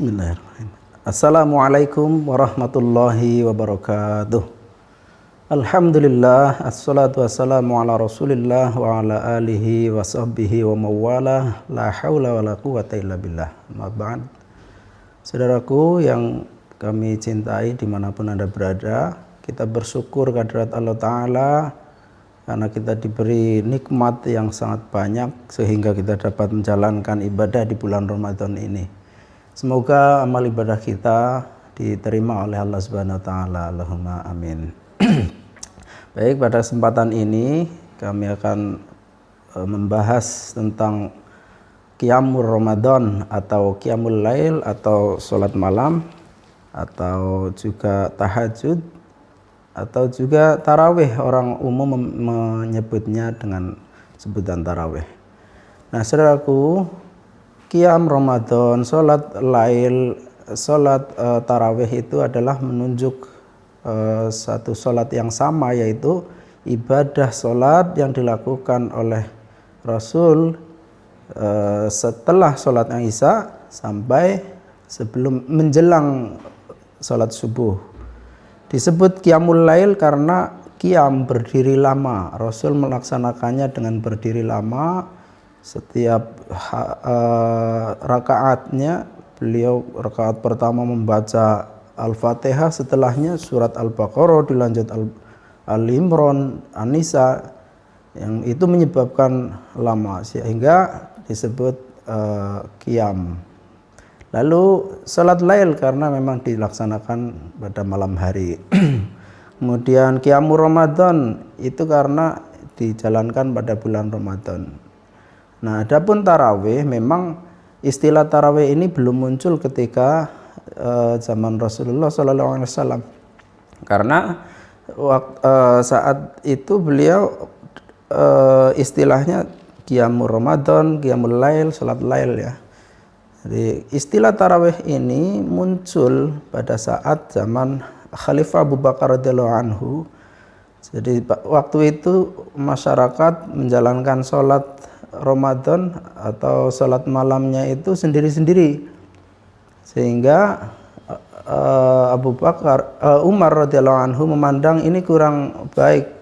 Bismillahirrahmanirrahim. Assalamualaikum warahmatullahi wabarakatuh. Alhamdulillah, assalatu wassalamu ala rasulillah wa ala alihi wa sahbihi wa mawala, la hawla wa la quwata illa billah. Ma'ba'ad. Saudaraku yang kami cintai dimanapun Anda berada, kita bersyukur kehadirat Allah Ta'ala karena kita diberi nikmat yang sangat banyak sehingga kita dapat menjalankan ibadah di bulan Ramadan ini. Semoga amal ibadah kita diterima oleh Allah Subhanahu wa taala. Allahumma amin. Baik, pada kesempatan ini kami akan membahas tentang Qiyamul Ramadan atau Qiyamul Lail atau salat malam atau juga tahajud atau juga tarawih. Orang umum menyebutnya dengan sebutan tarawih. Nah, saudaraku, Qiyam Ramadan, sholat lail, sholat tarawih itu adalah menunjuk satu sholat yang sama, yaitu ibadah sholat yang dilakukan oleh Rasul setelah sholat Isya sampai sebelum menjelang sholat subuh. Disebut Qiyamul Lail karena Qiyam berdiri lama. Rasul melaksanakannya dengan berdiri lama. Setiap rakaatnya beliau rakaat pertama membaca Al-Fatihah, setelahnya surat Al-Baqarah, dilanjut Al-Imran, An-Nisa, yang itu menyebabkan lama sehingga disebut qiyam. Lalu salat lail karena memang dilaksanakan pada malam hari. Kemudian Qiyamul Ramadan itu karena dijalankan pada bulan Ramadan. Nah, adapun tarawih, memang istilah tarawih ini belum muncul ketika zaman Rasulullah SAW, karena saat itu beliau istilahnya Qiyamul Ramadan, Qiyamul Lail, salat lail ya. Jadi istilah tarawih ini muncul pada saat zaman Khalifah Abu Bakar radhiyallahu anhu. Jadi waktu itu masyarakat menjalankan sholat Ramadan atau sholat malamnya itu sendiri-sendiri, sehingga Umar radhiyallahu anhu memandang ini kurang baik,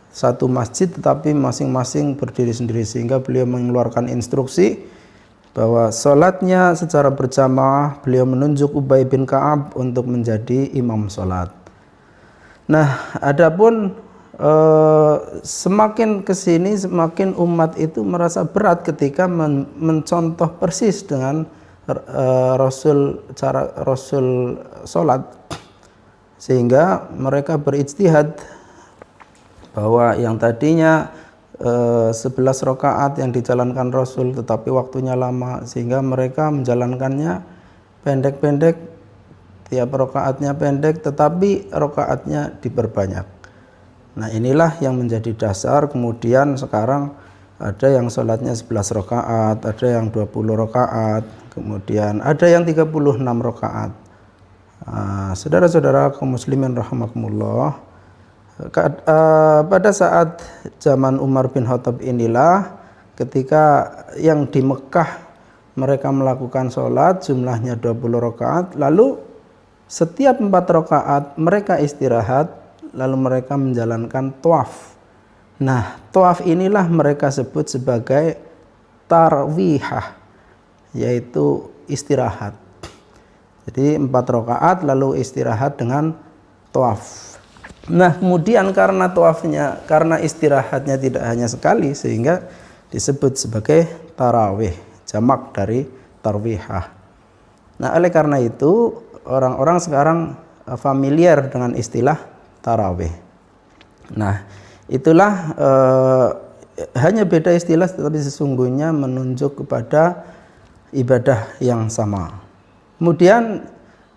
satu masjid tetapi masing-masing berdiri sendiri, sehingga beliau mengeluarkan instruksi bahwa sholatnya secara berjamaah. Beliau menunjuk Ubay bin Ka'ab untuk menjadi imam sholat. Nah, adapun semakin kesini semakin umat itu merasa berat ketika mencontoh persis dengan cara Rasul sholat, sehingga mereka berijtihad bahwa yang tadinya 11 rakaat yang dijalankan Rasul tetapi waktunya lama, sehingga mereka menjalankannya pendek-pendek, tiap rakaatnya pendek tetapi rakaatnya diperbanyak. Nah, inilah yang menjadi dasar. Kemudian sekarang ada yang sholatnya 11 rakaat, ada yang 20 rakaat, kemudian ada yang 36 rakaat. Saudara-saudara kaum muslimin rahimakumullah, pada saat zaman Umar bin Khattab inilah ketika yang di Mekah mereka melakukan sholat jumlahnya 20 rakaat, lalu setiap 4 rakaat mereka istirahat, lalu mereka menjalankan tawaf. Nah, tawaf inilah mereka sebut sebagai tarwihah, yaitu istirahat. Jadi 4 rakaat lalu istirahat dengan tawaf. Nah, kemudian karena tawafnya, karena istirahatnya tidak hanya sekali, sehingga disebut sebagai tarawih, jamak dari tarwihah. Nah, oleh karena itu orang-orang sekarang familiar dengan istilah tarawih. Nah, itulah hanya beda istilah tetapi sesungguhnya menunjuk kepada ibadah yang sama. Kemudian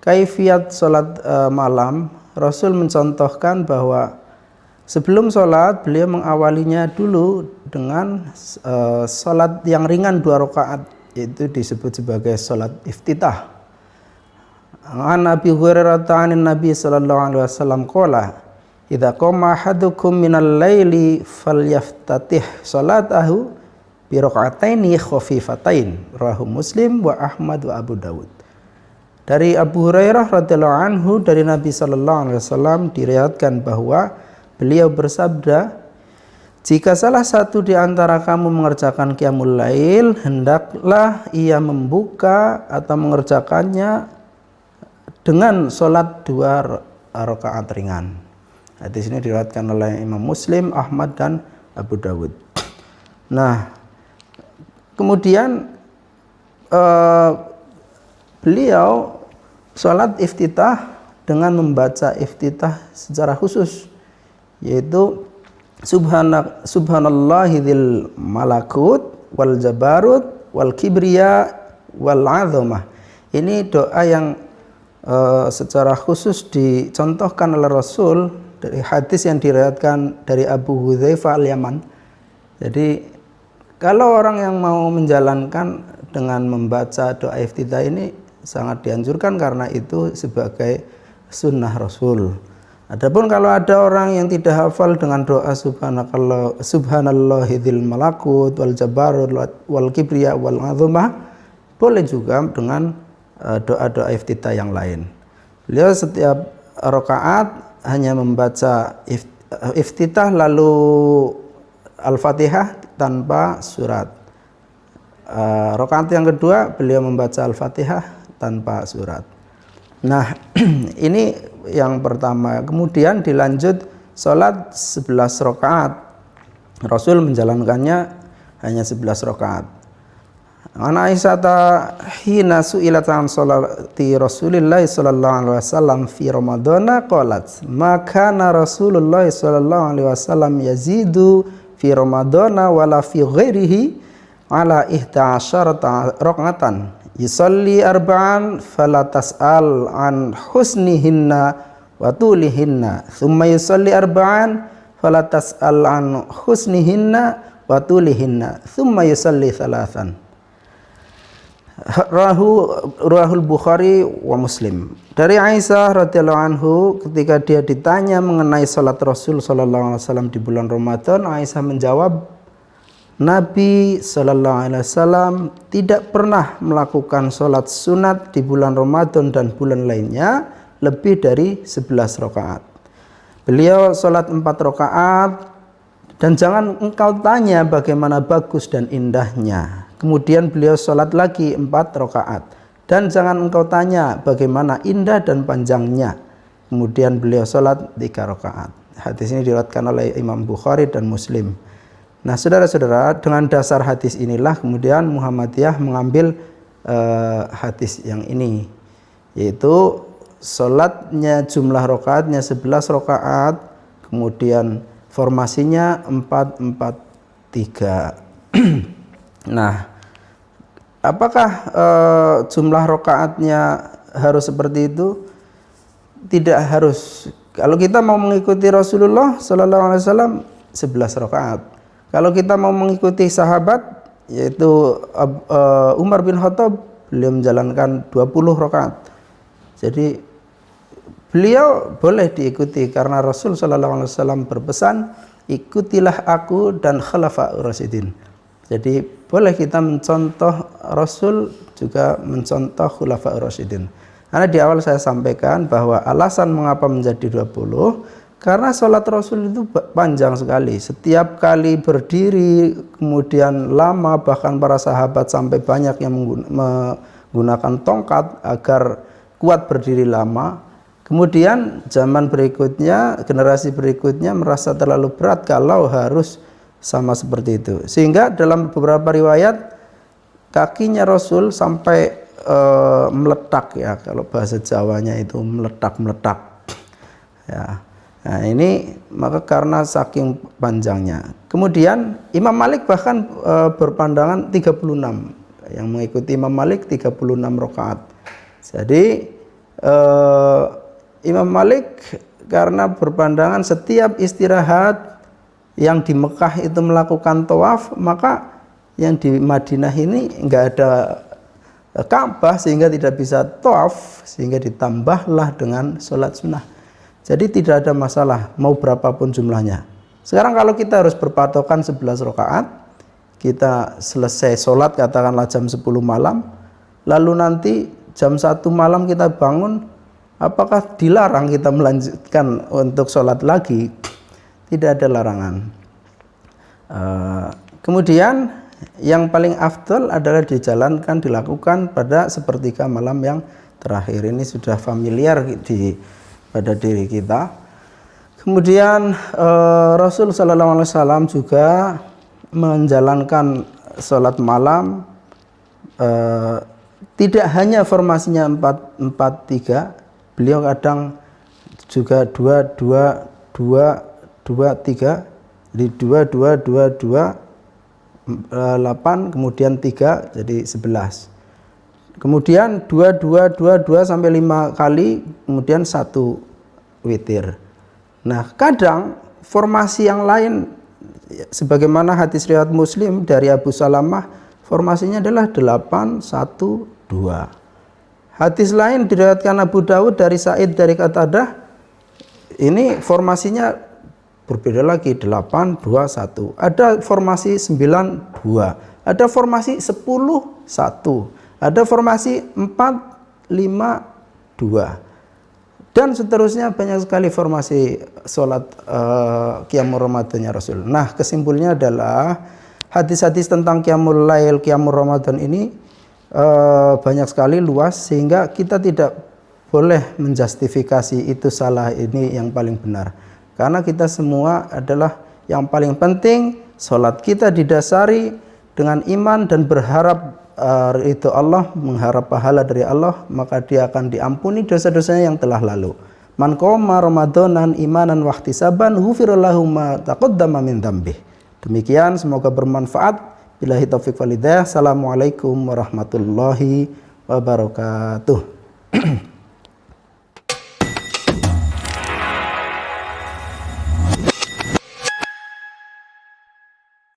kaifiat sholat malam, Rasul mencontohkan bahwa sebelum sholat beliau mengawalinya dulu dengan sholat yang ringan 2 rakaat, yaitu disebut sebagai sholat iftitah. An Abi Hurairah ta'anin Nabi sallallahu alaihi wasallam qala idza qama ahadukum minal laili falyaftatih salatahu bi raka'ataini khafifatain, rawahu Muslim wa Ahmad wa Abu Dawud. Dari Abu Hurairah radhiyallahu anhu dari Nabi sallallahu alaihi wasallam diriwayatkan bahwa beliau bersabda, jika salah satu di antara kamu mengerjakan qiyamul lail, hendaklah ia membuka atau mengerjakannya dengan sholat 2 rakaat ringan. Hadis ini diriwayatkan oleh Imam Muslim, Ahmad dan Abu Dawud. Nah, kemudian beliau sholat iftitah dengan membaca iftitah secara khusus, yaitu subhanallahil malakut wal jabarut wal kibriya wal azamah. Ini doa yang secara khusus dicontohkan oleh Rasul dari hadis yang diriwayatkan dari Abu Hudzaifah al-Yaman. Jadi kalau orang yang mau menjalankan dengan membaca doa iftitah ini sangat dianjurkan karena itu sebagai sunnah Rasul. Adapun kalau ada orang yang tidak hafal dengan doa subhanallahil malakut wal jabarut wal kibriya wal azamah, boleh juga dengan doa-doa iftitah yang lain. Beliau setiap rakaat hanya membaca iftitah lalu Al-Fatihah tanpa surat. Rakaat yang kedua beliau membaca Al-Fatihah tanpa surat. Nah, ini yang pertama. Kemudian dilanjut sholat 11 rakaat. Rasul menjalankannya hanya 11 rakaat. An Aisyah hina su'ilat an sholati Rasulillah sallallahu alaihi wasallam fi Ramadana qalat ma kana Rasulullah sallallahu alaihi wasallam yazidu fi Ramadana wala fi ghairihi ala 11 rakaatan yusalli arba'an fala tas'al an husnihinna wa tulihinna thumma yusalli arba'an fala tas'al an husnihinna wa tulihinna thumma yusalli thalathan. Rahul Bukhari wa Muslim. Dari Aisyah radhiyallahu anhu, ketika dia ditanya mengenai salat Rasul sallallahu alaihi wasallam di bulan Ramadan, Aisyah menjawab, Nabi sallallahu alaihi wasallam tidak pernah melakukan salat sunat di bulan Ramadan dan bulan lainnya lebih dari 11 rakaat. Beliau salat 4 rakaat dan jangan engkau tanya bagaimana bagus dan indahnya. Kemudian beliau sholat lagi 4 rakaat dan jangan engkau tanya bagaimana indah dan panjangnya. Kemudian beliau sholat 3 rakaat. Hadis ini diriwayatkan oleh Imam Bukhari dan Muslim. Nah, saudara-saudara, dengan dasar hadis inilah kemudian Muhammadiyah mengambil hadis yang ini, yaitu sholatnya jumlah rakaatnya 11 rakaat, kemudian formasinya 4-4-3. Nah, apakah jumlah rakaatnya harus seperti itu? Tidak harus. Kalau kita mau mengikuti Rasulullah sallallahu alaihi wasallam 11 rakaat. Kalau kita mau mengikuti sahabat yaitu Umar bin Khattab, beliau menjalankan 20 rakaat. Jadi beliau boleh diikuti karena Rasul sallallahu alaihi wasallam berpesan, ikutilah aku dan khulafaur rasyidin. Jadi boleh kita mencontoh Rasul juga mencontoh khulafaur rasyidin. Karena di awal saya sampaikan bahwa alasan mengapa menjadi 20 karena sholat Rasul itu panjang sekali. Setiap kali berdiri kemudian lama, bahkan para sahabat sampai banyak yang menggunakan tongkat agar kuat berdiri lama. Kemudian zaman berikutnya, generasi berikutnya merasa terlalu berat kalau harus sama seperti itu. Sehingga dalam beberapa riwayat kakinya Rasul sampai meletak, ya, kalau bahasa Jawanya itu meletak-meletak, ya. Nah, ini maka karena saking panjangnya. Kemudian Imam Malik bahkan berpandangan 36, yang mengikuti Imam Malik 36 rakaat. Jadi Imam Malik karena berpandangan setiap istirahat yang di Mekah itu melakukan tawaf, maka yang di Madinah ini enggak ada Ka'bah sehingga tidak bisa tawaf, sehingga ditambahlah dengan sholat sunnah. Jadi tidak ada masalah mau berapapun jumlahnya. Sekarang kalau kita harus berpatokan 11 rakaat, kita selesai sholat katakanlah jam 10 malam, lalu nanti jam 1 malam kita bangun, apakah dilarang kita melanjutkan untuk sholat lagi? Tidak ada larangan. Kemudian yang paling afdal adalah dilakukan pada sepertiga malam yang terakhir. Ini sudah familiar pada diri kita. Kemudian Rasul Sallallahu Alaihi Wasallam juga menjalankan sholat malam tidak hanya formasinya 4-4-3, beliau kadang juga 2-2-2-2-3, jadi 2-2-2-2-8, kemudian 3 jadi 11. Kemudian 2-2-2-2 sampai 5 kali, kemudian 1 witir. Nah, kadang formasi yang lain sebagaimana hadis riwayat Muslim dari Abu Salamah, formasinya adalah 8-1-2. Hadis lain diriwayatkan Abu Dawud dari Sa'id dari Qatadah, ini formasinya berbeda lagi, 8-2-1. Ada formasi 9-2, ada formasi 10-1, ada formasi 4-5-2. Dan seterusnya banyak sekali formasi sholat Qiyamul Ramadannya Rasul. Nah, kesimpulannya adalah hadis-hadis tentang Qiyamul Lail, Qiyamul Ramadan ini banyak sekali, luas, sehingga kita tidak boleh menjustifikasi itu salah, ini yang paling benar. Karena kita semua adalah yang paling penting, sholat kita didasari dengan iman dan berharap itu Allah, mengharap pahala dari Allah, maka dia akan diampuni dosa-dosanya yang telah lalu. Man qoma ramadanan imanan wahtisaban ghufira lahu ma taqaddama min dzambih. Demikian, semoga bermanfaat. Billahi taufiq wal hidayah. Assalamualaikum warahmatullahi wabarakatuh.